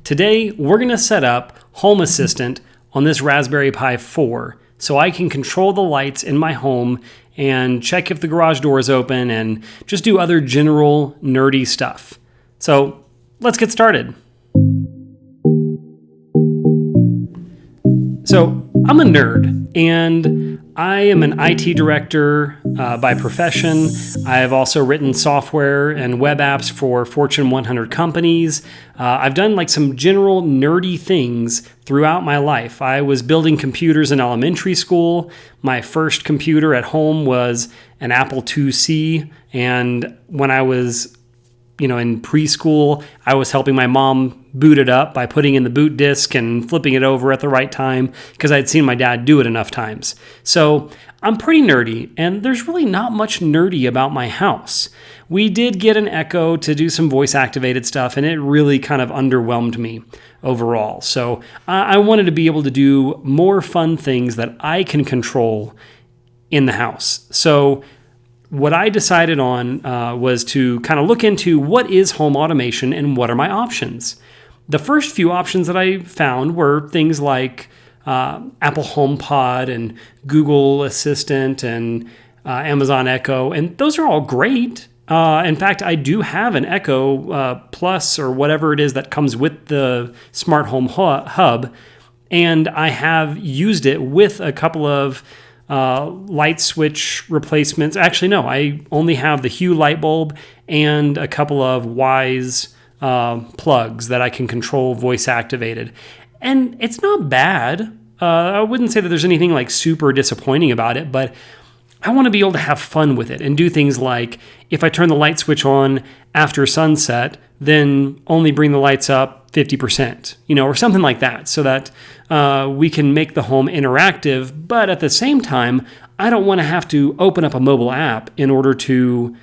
Today, we're going to set up Home Assistant on this Raspberry Pi 4 so I can control the lights in my home and check if the garage door is open and just do other general nerdy stuff. So let's get started. So I'm a nerd, and I am an IT director by profession. I've also written software and web apps for Fortune 100 companies. I've done like some general nerdy things throughout my life. I was building computers in elementary school. My first computer at home was an Apple IIc, and when I was in preschool, I was helping my mom boot it up by putting in the boot disk and flipping it over at the right time because I'd seen my dad do it enough times. So I'm pretty nerdy, and there's really not much nerdy about my house. We did get an Echo to do some voice-activated stuff, and it really kind of underwhelmed me overall. So I wanted to be able to do more fun things that I can control in the house. So what I decided on was to kind of look into what is home automation and what are my options. The first few options that I found were things like Apple HomePod and Google Assistant and Amazon Echo, and those are all great. In fact, I do have an Echo Plus or whatever it is that comes with the Smart Home Hub, and I have used it with a couple of light switch replacements. Actually, no, I only have the Hue light bulb and a couple of Wise plugs that I can control voice activated. And it's not bad. I wouldn't say that there's anything like super disappointing about it, but I want to be able to have fun with it and do things like if I turn the light switch on after sunset, then only bring the lights up 50%, or something like that, so that we can make the home interactive. But at the same time, I don't want to have to open up a mobile app in order to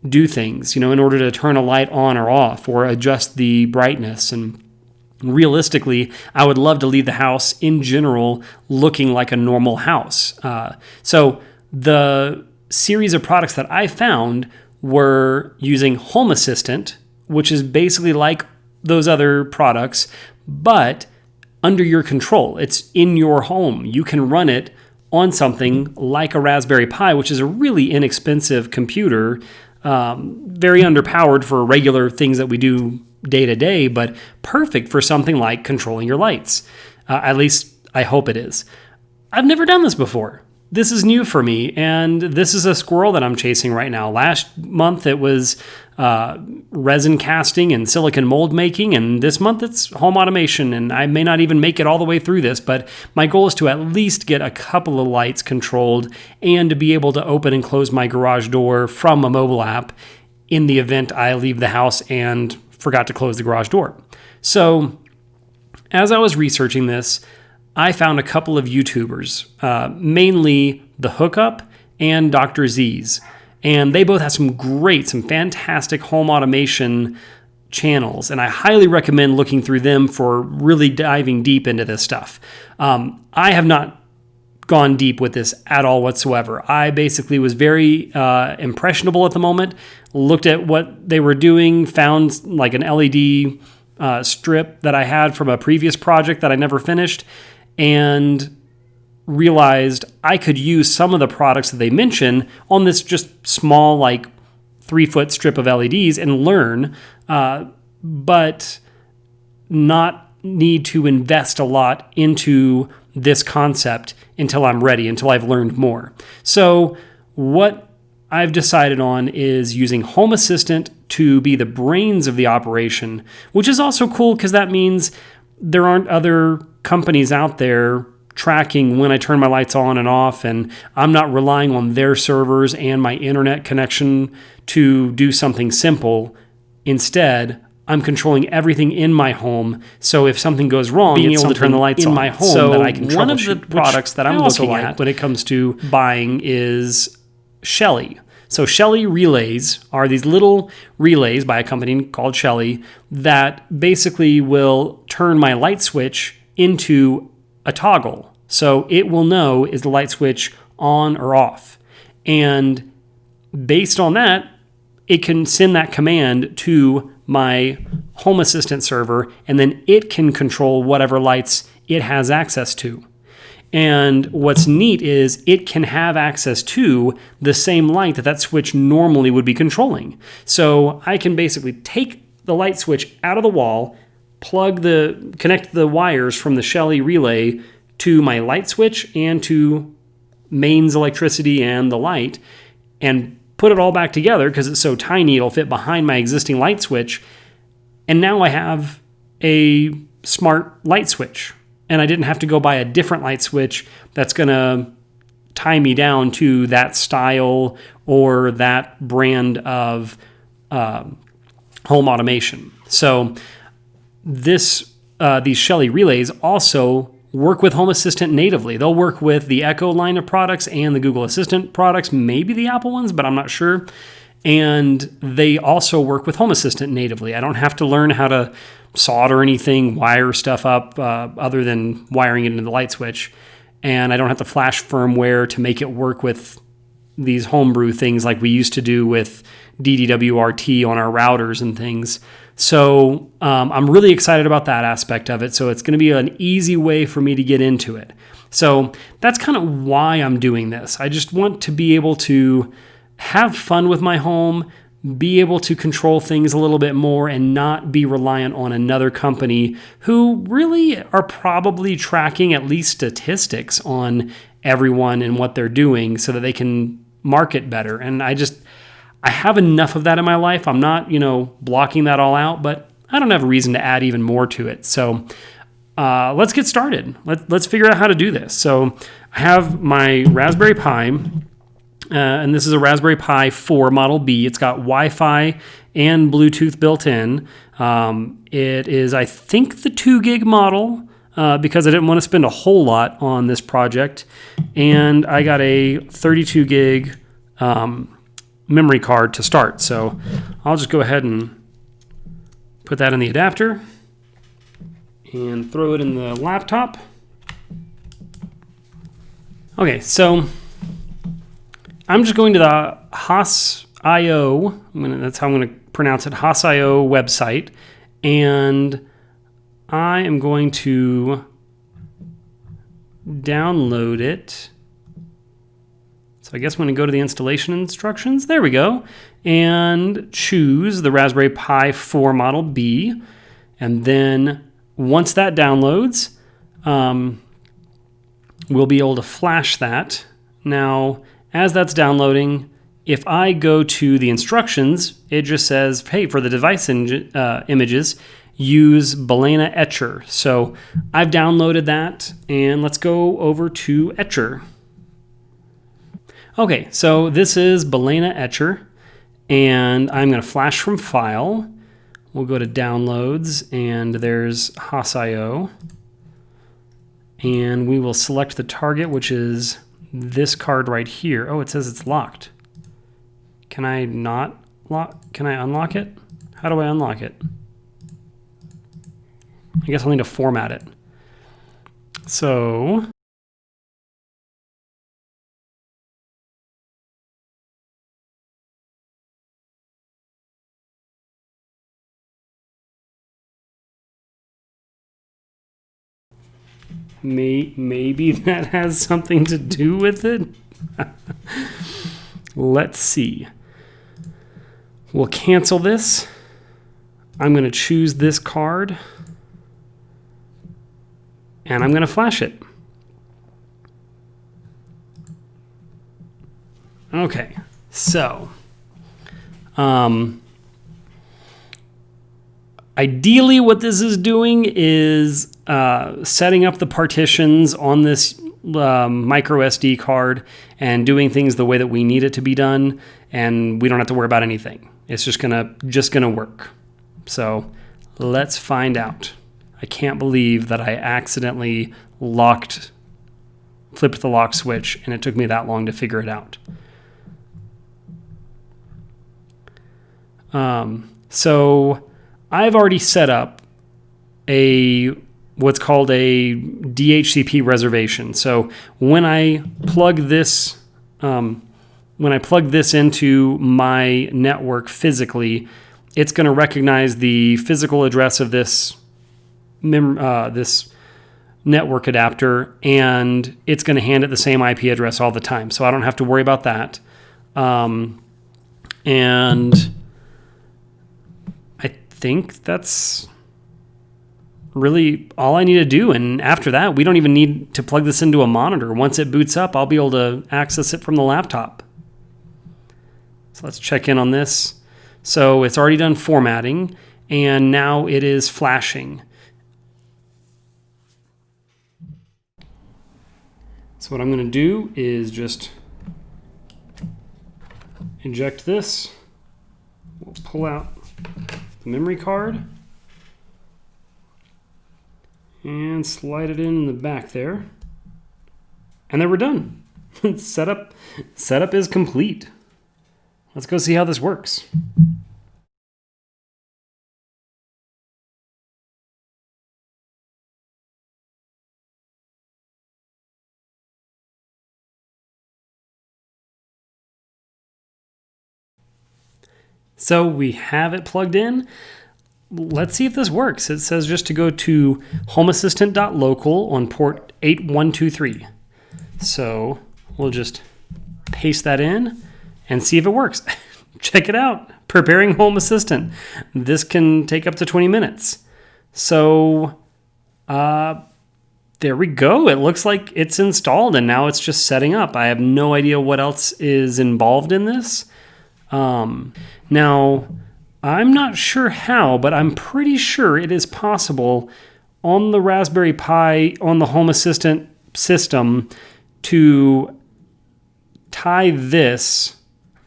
do things, in order to turn a light on or off or adjust the brightness. And realistically, I would love to leave the house in general looking like a normal house. So the series of products that I found were using Home Assistant, which is basically like those other products, but under your control. It's in your home. You can run it on something like a Raspberry Pi, which is a really inexpensive computer, very underpowered for regular things that we do day to day, but perfect for something like controlling your lights. At least I hope it is. I've never done this before. This is new for me, and this is a squirrel that I'm chasing right now. Last month it was resin casting and silicon mold making, and this month it's home automation, and I may not even make it all the way through this, but my goal is to at least get a couple of lights controlled and to be able to open and close my garage door from a mobile app in the event I leave the house and forgot to close the garage door. So as I was researching this, I found a couple of YouTubers, mainly The Hookup and Dr Zzzs, and they both have some fantastic home automation channels, and I highly recommend looking through them for really diving deep into this stuff. I have not gone deep with this at all whatsoever. I basically was very impressionable at the moment, looked at what they were doing, found like an LED strip that I had from a previous project that I never finished, and realized I could use some of the products that they mention on this just small, like 3-foot strip of LEDs and learn, but not need to invest a lot into this concept until I'm ready, until I've learned more. So what I've decided on is using Home Assistant to be the brains of the operation, which is also cool because that means there aren't other companies out there tracking when I turn my lights on and off, and I'm not relying on their servers and my internet connection to do something simple. Instead, I'm controlling everything in my home, so if something goes wrong, being able to turn the lights in my home so that I can troubleshoot. One of the products that I'm looking at when it comes to buying is Shelly. So Shelly relays are these little relays by a company called Shelly that basically will turn my light switch into a toggle. So it will know, is the light switch on or off? And based on that, it can send that command to my Home Assistant server, and then it can control whatever lights it has access to. And what's neat is it can have access to the same light that switch normally would be controlling. So I can basically take the light switch out of the wall, connect the wires from the Shelly relay to my light switch and to mains electricity and the light, and put it all back together because it's so tiny it'll fit behind my existing light switch. And now I have a smart light switch. And I didn't have to go buy a different light switch that's going to tie me down to that style or that brand of home automation. So these Shelly relays also work with Home Assistant natively. They'll work with the Echo line of products and the Google Assistant products, maybe the Apple ones, but I'm not sure. And they also work with Home Assistant natively. I don't have to learn how to solder anything, wire stuff up other than wiring it into the light switch. And I don't have to flash firmware to make it work with these homebrew things like we used to do with DDWRT on our routers and things. So I'm really excited about that aspect of it. So it's going to be an easy way for me to get into it. So that's kind of why I'm doing this. I just want to be able to have fun with my home, be able to control things a little bit more and not be reliant on another company who really are probably tracking at least statistics on everyone and what they're doing so that they can market better. And I have enough of that in my life. I'm not, blocking that all out, but I don't have a reason to add even more to it. So let's get started. Let's figure out how to do this. So I have my Raspberry Pi. And this is a Raspberry Pi 4 Model B. It's got Wi-Fi and Bluetooth built in. It is, I think, the 2 gig model because I didn't want to spend a whole lot on this project. And I got a 32 gig memory card to start. So I'll just go ahead and put that in the adapter and throw it in the laptop. Okay, so I'm just going to the Haas.io, that's how I'm going to pronounce it, Haas.io website, and I am going to download it. So I guess I'm going to go to the installation instructions. There we go. And choose the Raspberry Pi 4 Model B. And then once that downloads, we'll be able to flash that. Now, as that's downloading, if I go to the instructions, it just says, hey, for the device images, use Balena Etcher. So I've downloaded that, and let's go over to Etcher. Okay, so this is Balena Etcher, and I'm going to flash from File. We'll go to Downloads, and there's Haas.io. And we will select the target, which is this card right here. Oh, it says it's locked. Can I not lock? Can I unlock it? How do I unlock it? I guess I'll need to format it. So maybe that has something to do with it. Let's see. We'll cancel this. I'm going to choose this card, and I'm going to flash it. Okay, so ideally what this is doing is setting up the partitions on this micro SD card and doing things the way that we need it to be done, and we don't have to worry about anything. It's just gonna work. So let's find out. I can't believe that I accidentally flipped the lock switch, and it took me that long to figure it out. So I've already set up what's called a DHCP reservation. So when I plug this into my network physically, it's going to recognize the physical address of this this network adapter, and it's going to hand it the same IP address all the time. So I don't have to worry about that. And I think that's really all I need to do. And after that, we don't even need to plug this into a monitor. Once it boots up, I'll be able to access it from the laptop. So let's check in on this. So it's already done formatting, and now it is flashing. So what I'm going to do is just eject this. We'll pull out the memory card and slide it in the back there. And then we're done. Setup is complete. Let's go see how this works. So we have it plugged in. Let's see if this works. It says just to go to homeassistant.local on port 8123. So we'll just paste that in and see if it works. Check it out. Preparing Home Assistant. This can take up to 20 minutes. So there we go. It looks like it's installed and now it's just setting up. I have no idea what else is involved in this. Now, I'm not sure how, but I'm pretty sure it is possible on the Raspberry Pi, on the Home Assistant system, to tie this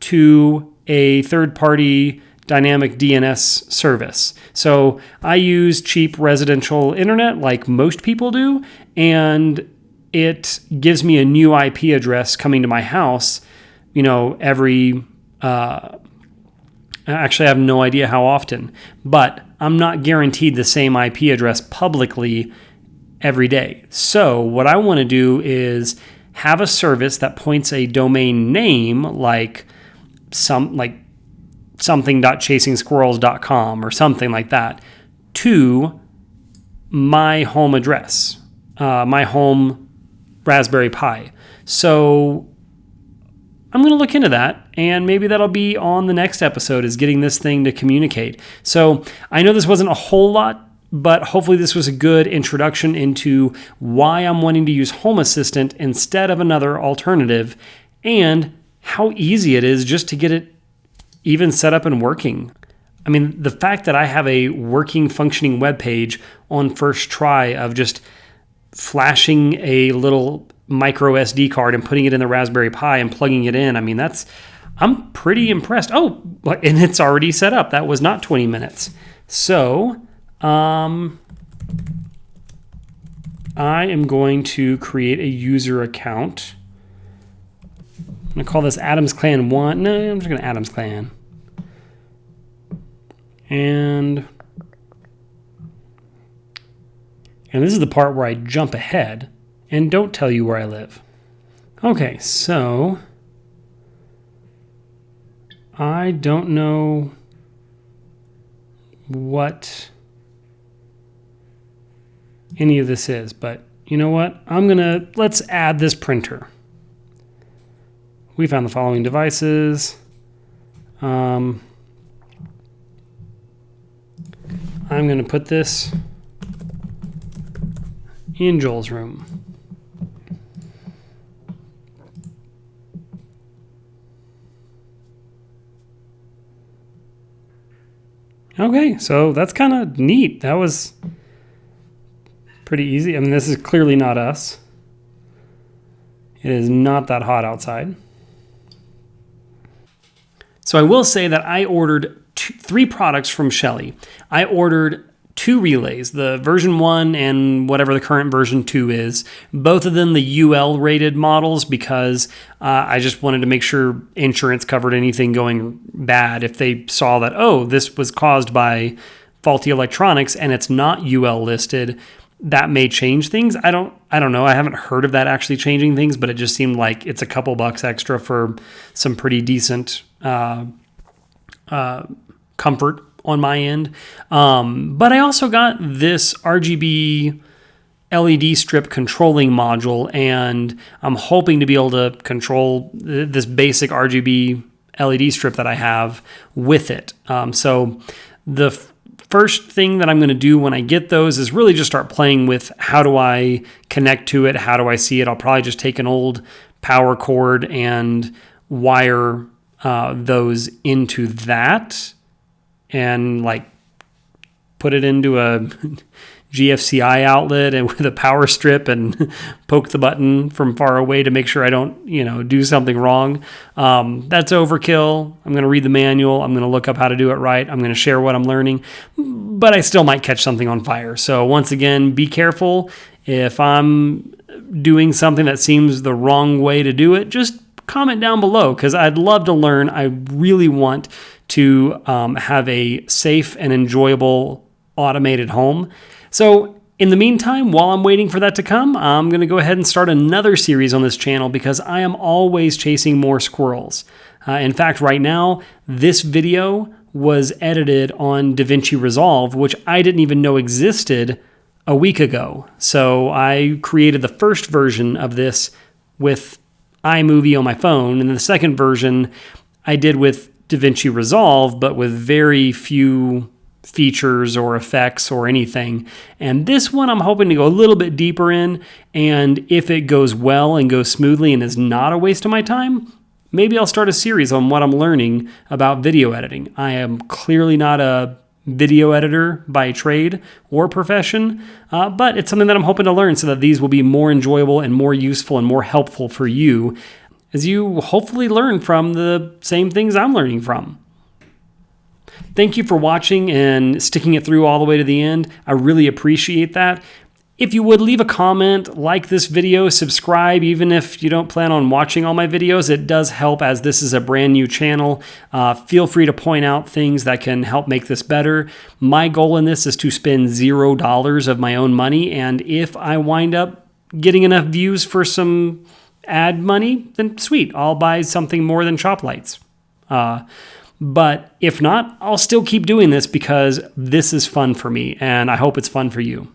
to a third-party dynamic DNS service. So I use cheap residential internet like most people do, and it gives me a new IP address coming to my house, every... Actually, I have no idea how often, but I'm not guaranteed the same IP address publicly every day. So what I want to do is have a service that points a domain name like something.chasingsquirrels.com or something like that to my home address, my home Raspberry Pi. So I'm going to look into that, and maybe that'll be on the next episode, is getting this thing to communicate. So I know this wasn't a whole lot, but hopefully this was a good introduction into why I'm wanting to use Home Assistant instead of another alternative, and how easy it is just to get it even set up and working. I mean, the fact that I have a working, functioning web page on first try of just flashing a little micro SD card and putting it in the Raspberry Pi and plugging it in. I mean, I'm pretty impressed. Oh, and it's already set up. That was not 20 minutes. So, I am going to create a user account. I'm going to call this Adams Clan 1. No, I'm just going to Adams Clan. And this is the part where I jump ahead and don't tell you where I live. Okay, so I don't know what any of this is, but you know what? Let's add this printer. We found the following devices. I'm going to put this in Joel's room. Okay, so that's kind of neat. That was pretty easy. I mean, this is clearly not us. It is not that hot outside. So I will say that I ordered 3 products from Shelly. I ordered 2 relays, the version 1 and whatever the current version 2 is. Both of them the UL rated models, because I just wanted to make sure insurance covered anything going bad. If they saw that, oh, this was caused by faulty electronics and it's not UL listed, that may change things. I don't know. I haven't heard of that actually changing things, but it just seemed like it's a couple bucks extra for some pretty decent comfort on my end. But I also got this RGB LED strip controlling module, and I'm hoping to be able to control this basic RGB LED strip that I have with it. So the first thing that I'm going to do when I get those is really just start playing with how do I connect to it, how do I see it. I'll probably just take an old power cord and wire those into that and like put it into a GFCI outlet and with a power strip and poke the button from far away to make sure I don't, do something wrong. That's overkill. I'm going to read the manual. I'm going to look up how to do it right. I'm going to share what I'm learning, but I still might catch something on fire. So once again, be careful. If I'm doing something that seems the wrong way to do it, just comment down below because I'd love to learn. I really want to have a safe and enjoyable automated home. So in the meantime, while I'm waiting for that to come, I'm going to go ahead and start another series on this channel because I am always chasing more squirrels. In fact, right now, this video was edited on DaVinci Resolve, which I didn't even know existed a week ago. So I created the first version of this with iMovie on my phone, and the second version I did with DaVinci Resolve, but with very few features or effects or anything. And this one I'm hoping to go a little bit deeper in, and if it goes well and goes smoothly and is not a waste of my time, maybe I'll start a series on what I'm learning about video editing. I am clearly not a video editor by trade or profession, but it's something that I'm hoping to learn so that these will be more enjoyable and more useful and more helpful for you as you hopefully learn from the same things I'm learning from. Thank you for watching and sticking it through all the way to the end. I really appreciate that. If you would, leave a comment, like this video, subscribe, even if you don't plan on watching all my videos. It does help as this is a brand new channel. Feel free to point out things that can help make this better. My goal in this is to spend $0 of my own money, and if I wind up getting enough views for some ad money, then sweet, I'll buy something more than shop lights. But if not, I'll still keep doing this because this is fun for me, and I hope it's fun for you.